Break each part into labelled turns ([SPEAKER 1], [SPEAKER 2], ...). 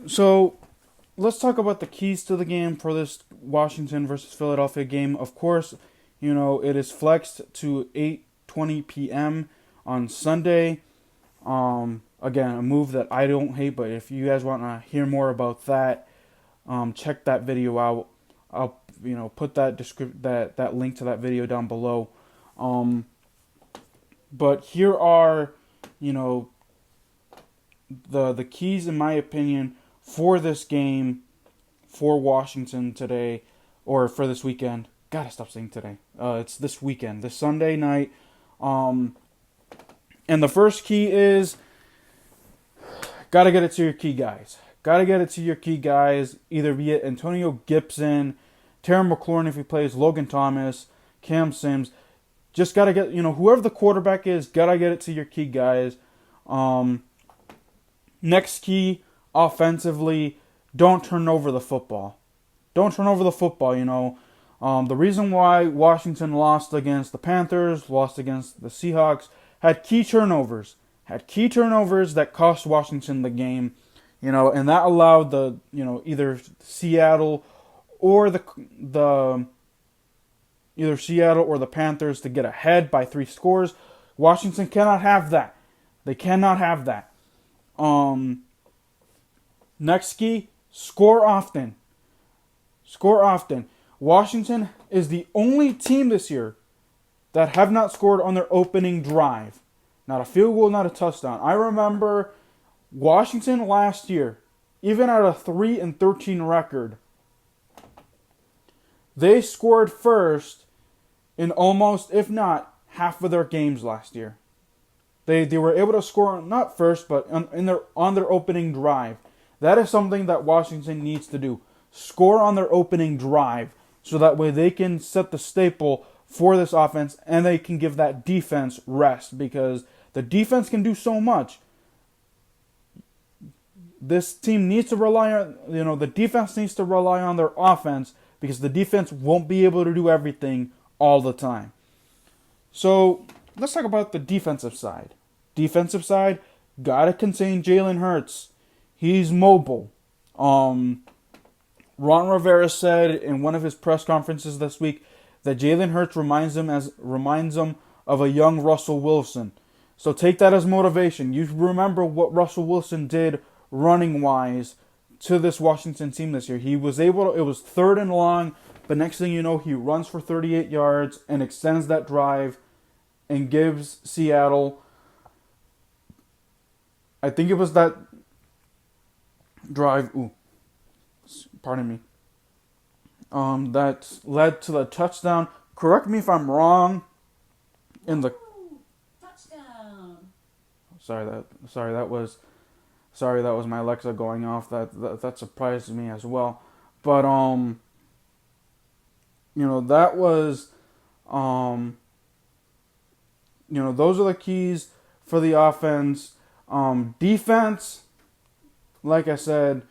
[SPEAKER 1] So let's talk about the keys to the game for this Washington versus Philadelphia game. Of course, it is flexed to 8:20 p.m. on Sunday. Again, a move that I don't hate, but if you guys want to hear more about that, check that video out. I'll put that link to that video down below. But here are the keys in my opinion for this game for Washington today, or for this weekend. Gotta stop saying today. It's this weekend, this Sunday night. And the first key is gotta get it to your key guys. Gotta get it to your key guys. Either be it Antonio Gibson, Terry McLaurin if he plays, Logan Thomas, Cam Sims. Just gotta get whoever the quarterback is. Gotta get it to your key guys. Next key, offensively, don't turn over the football. Don't turn over the football, The reason why Washington lost against the Panthers, lost against the Seahawks, had key turnovers. That cost Washington the game, and that allowed either Seattle or the Panthers to get ahead by 3 scores. Washington cannot have that. They cannot have that. Next key, score often. Score often. Washington is the only team this year that have not scored on their opening drive. Not a field goal, not a touchdown. I remember Washington last year, even at a 3-13 record, they scored first in almost, if not, half of their games last year. They were able to score not first, but on their opening drive. That is something that Washington needs to do. Score on their opening drive, so that way they can set the staple for this offense, and they can give that defense rest, because the defense can do so much. This team needs to rely on, the defense needs to rely on their offense, because the defense won't be able to do everything all the time. So let's talk about the defensive side. Defensive side, gotta contain Jalen Hurts. He's mobile. Ron Rivera said in one of his press conferences this week that Jalen Hurts reminds him of a young Russell Wilson. So take that as motivation. You remember what Russell Wilson did running wise to this Washington team this year. He was able to, it was 3rd and long, but next thing you know, he runs for 38 yards and extends that drive and gives Seattle, I think it was that drive, that led to the touchdown. Correct me if I'm wrong.
[SPEAKER 2] Touchdown.
[SPEAKER 1] Sorry, that was my Alexa going off. That surprised me as well. But that was those are the keys for the offense. Defense, like I said,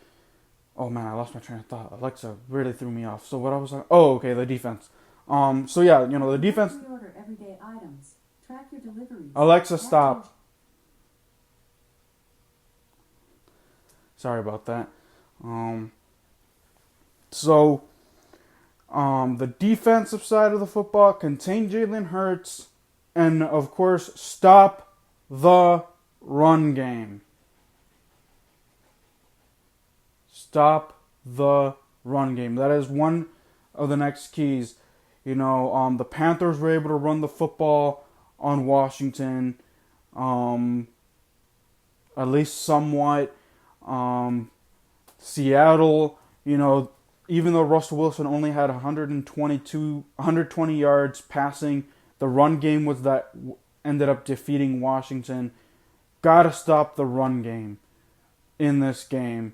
[SPEAKER 1] oh man, I lost my train of thought. Alexa really threw me off. So what I was like, the defense. So yeah, the defense.
[SPEAKER 2] Order everyday items. Track your deliveries.
[SPEAKER 1] Alexa, stop. Sorry about that. The defensive side of the football, contain Jalen Hurts, and of course, stop the run game. Stop the run game. That is one of the next keys. The Panthers were able to run the football on Washington, at least somewhat. Seattle, even though Russell Wilson only had 120 yards passing, the run game was that ended up defeating Washington. Gotta stop the run game in this game,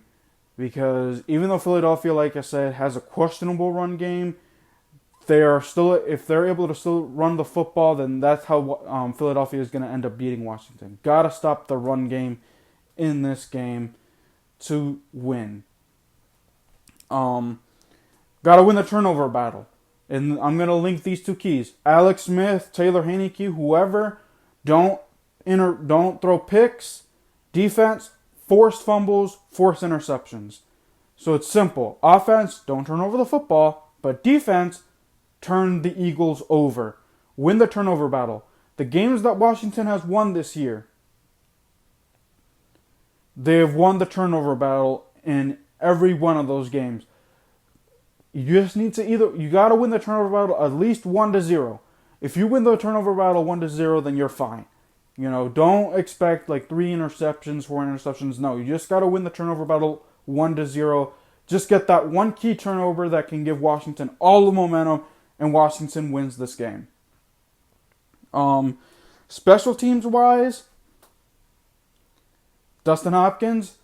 [SPEAKER 1] because even though Philadelphia, like I said, has a questionable run game, if they're able to still run the football, then that's how Philadelphia is going to end up beating Washington. Gotta stop the run game in this game to win. Gotta win the turnover battle. And I'm going to link these 2 keys. Alex Smith, Taylor Heinicke, whoever, don't throw picks. Defense, forced fumbles, forced interceptions. So it's simple. Offense, don't turn over the football, but defense, turn the Eagles over. Win the turnover battle. The games that Washington has won this year, they have won the turnover battle in every one of those games. You just need to you got to win the turnover battle at least 1-0. If you win the turnover battle 1-0, then you're fine. Don't expect like 3 interceptions, 4 interceptions. No, you just got to win the turnover battle 1-0. Just get that one key turnover that can give Washington all the momentum, and Washington wins this game. Special teams wise, Dustin Hopkins,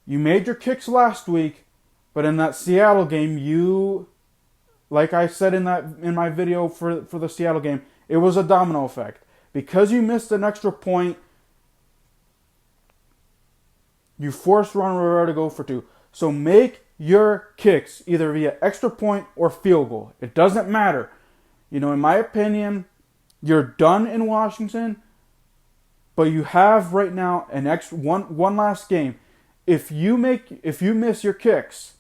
[SPEAKER 1] you made your kicks last week, but in that Seattle game, like I said in my video for the Seattle game, it was a domino effect. Because you missed an extra point, you forced Ron Rivera to go for 2. So make your kicks either via extra point or field goal. It doesn't matter. In my opinion, you're done in Washington, but you have right now an extra one last game. If you miss your kicks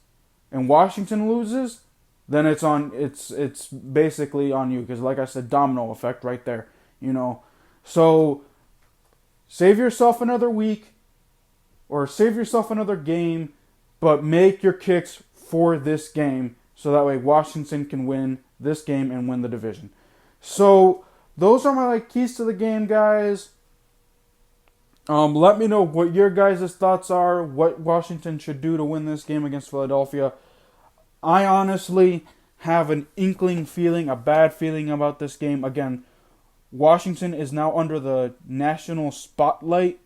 [SPEAKER 1] and Washington loses, then it's basically on you, because like I said, domino effect right there. So save yourself another week or save yourself another game, but make your kicks for this game so that way Washington can win this game and win the division. So those are my keys to the game, guys. Let me know what your guys' thoughts are, what Washington should do to win this game against Philadelphia. I honestly have an inkling feeling, a bad feeling about this game. Again, Washington is now under the national spotlight.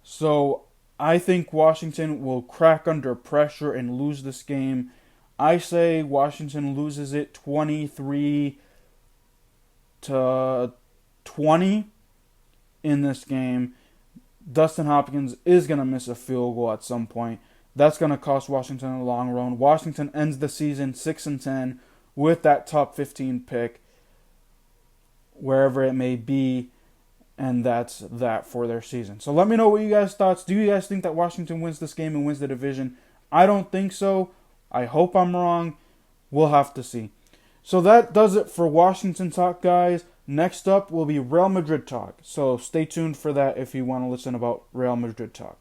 [SPEAKER 1] So I think Washington will crack under pressure and lose this game. I say Washington loses it 23-20 in this game. Dustin Hopkins is going to miss a field goal at some point. That's going to cost Washington in the long run. Washington ends the season 6-10 with that top 15 pick, wherever it may be, and that's that for their season. So let me know what you guys' thoughts. Do you guys think that Washington wins this game and wins the division? I don't think so. I hope I'm wrong. We'll have to see. So that does it for Washington talk, guys. Next up will be Real Madrid talk. So stay tuned for that if you want to listen about Real Madrid talk.